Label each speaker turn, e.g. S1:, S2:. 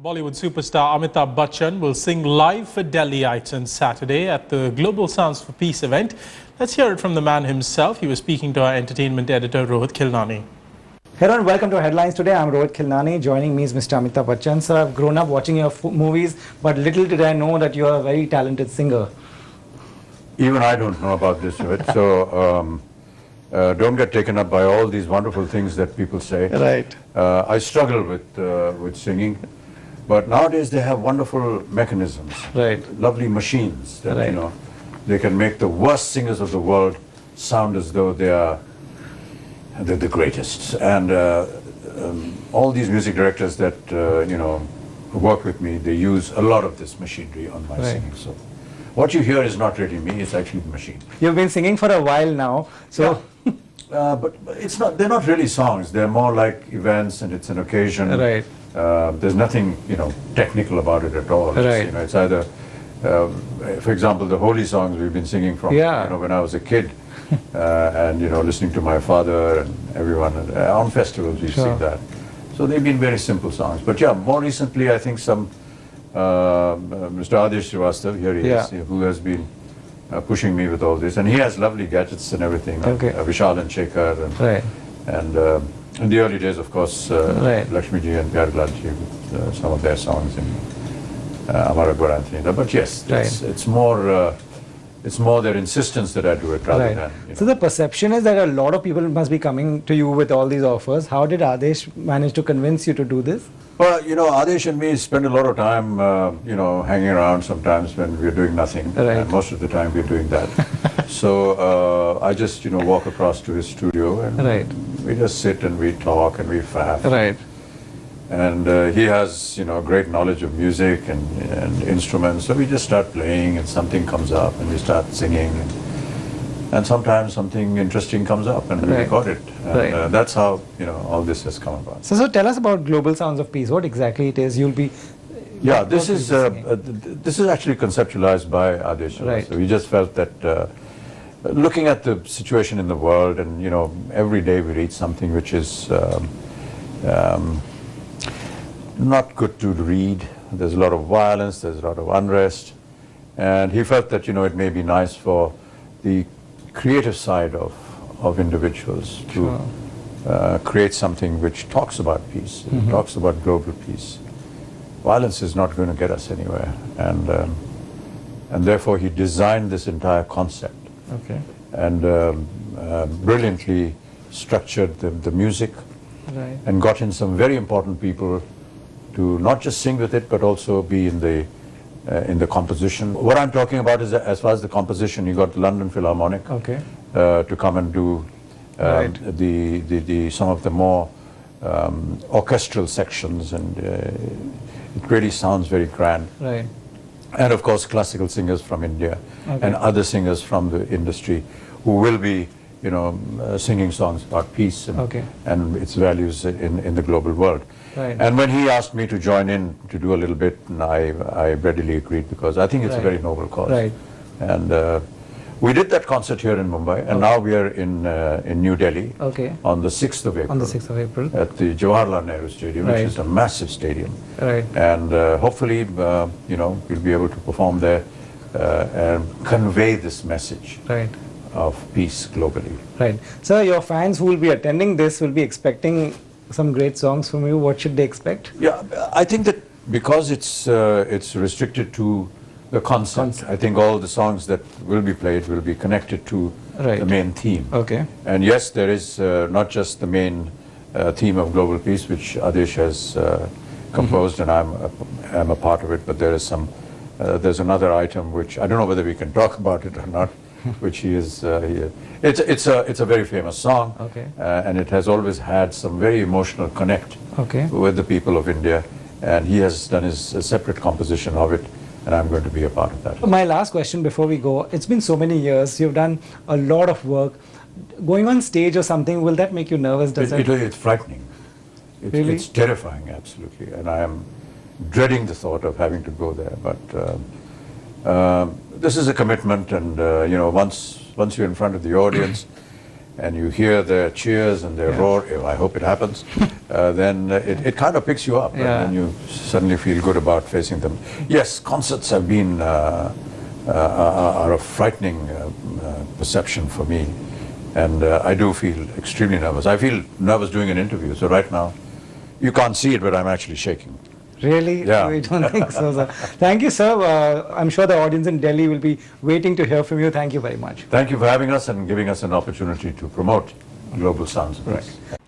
S1: Bollywood superstar Amithabh Bachchan will sing live for Delhiites on Saturday at the Global Sounds for Peace event. Let's hear it from the man himself. He was speaking to our entertainment editor, Rohit Khilnani.
S2: Hello and welcome to Headlines Today. I'm Rohit Khilnani. Joining me is Mr. Amithabh Bachchan. Sir, I've grown up watching your movies, but little did I know that you're a very talented singer.
S3: Even I don't know about this, Rohit. So don't get taken up by all these wonderful things that people say.
S2: Right.
S3: I struggle with singing. But nowadays they have wonderful mechanisms,
S2: Right.
S3: lovely machines that,
S2: Right.
S3: they can make the worst singers of the world sound as though they're the greatest. And all these music directors that, who work with me, they use a lot of this machinery on my singing. So what you hear is not really me, it's actually the machine.
S2: You've been singing for a while now, so...
S3: Yeah. But they're not really songs, they're more like events and it's an occasion.
S2: Right.
S3: There's nothing, technical about it at all.
S2: Right.
S3: It's either, for example, the holy songs we've been singing from, when I was a kid, and, listening to my father and everyone, on festivals we sing that. So they've been very simple songs. But yeah, more recently I think some, Mr. Adesh Srivastav, here he is, who has been pushing me with all this, and he has lovely gadgets and everything, Vishal and Shekhar, and in the early days, of course, Lakshmi ji and Pyarlal ji with some of their songs in Amara Gwaranthini. But yes, it's more their insistence that I do it rather than...
S2: So the perception is that a lot of people must be coming to you with all these offers. How did Adesh manage to convince you to do this?
S3: Well, Adesh and me spend a lot of time, hanging around sometimes when we're doing nothing. And most of the time we're doing that. So I just, walk across to his studio and we just sit and we talk and we faff. And he has, great knowledge of music and instruments. So we just start playing and something comes up and we start singing. And sometimes something interesting comes up and we record it. And that's how, all this has come about.
S2: So tell us about Global Sounds of Peace. What exactly it is you'll be...
S3: Yeah, this is actually conceptualized by Adesh. So we just felt that looking at the situation in the world and, every day we read something which is not good to read. There's a lot of violence, there's a lot of unrest. And he felt that, it may be nice for the creative side of individuals to create something which talks about peace, talks about global peace. Violence is not going to get us anywhere, and therefore he designed this entire concept and brilliantly structured the music and got in some very important people to not just sing with it but also be in the composition. What I'm talking about is, as far as the composition, you got the London Philharmonic to come and do some of the more orchestral sections, and it really sounds very grand. And of course classical singers from India and other singers from the industry who will be singing songs about peace and its values in the global world. And when he asked me to join in to do a little bit, I readily agreed because I think it's a very noble cause. And we did that concert here in Mumbai, and now we are in New Delhi on the 6th of April.
S2: On the 6th of April.
S3: At the Jawaharlal Nehru Stadium, which is a massive stadium. And hopefully, we'll be able to perform there and convey this message of peace globally.
S2: So your fans who will be attending this will be expecting some great songs from you. What should they expect?
S3: Yeah, I think that because it's restricted to the concept, I think all the songs that will be played will be connected to the main theme. And yes, there is not just the main theme of global peace, which Adesh has composed, and I'm a part of it, but there is there's another item which I don't know whether we can talk about it or not, which he is it's a very famous song, and it has always had some very emotional connect with the people of India, and he has done his separate composition of it, and I'm going to be a part of that.
S2: My last question before we go, it's been so many years, you've done a lot of work. Going on stage or something, will that make you nervous?
S3: It's frightening. It's terrifying, absolutely, and I am dreading the thought of having to go there, but this is a commitment, and once you're in front of the audience and you hear their cheers and their roar, I hope it happens, then it kind of picks you up, and then you suddenly feel good about facing them. Yes, concerts have been are a frightening perception for me, and I do feel extremely nervous. I feel nervous doing an interview, so right now, you can't see it, but I'm actually shaking.
S2: Really?
S3: Yeah.
S2: We don't think so, sir. Thank you, sir. I'm sure the audience in Delhi will be waiting to hear from you. Thank you very much.
S3: Thank you for having us and giving us an opportunity to promote Global Sounds of Peace.
S2: Right.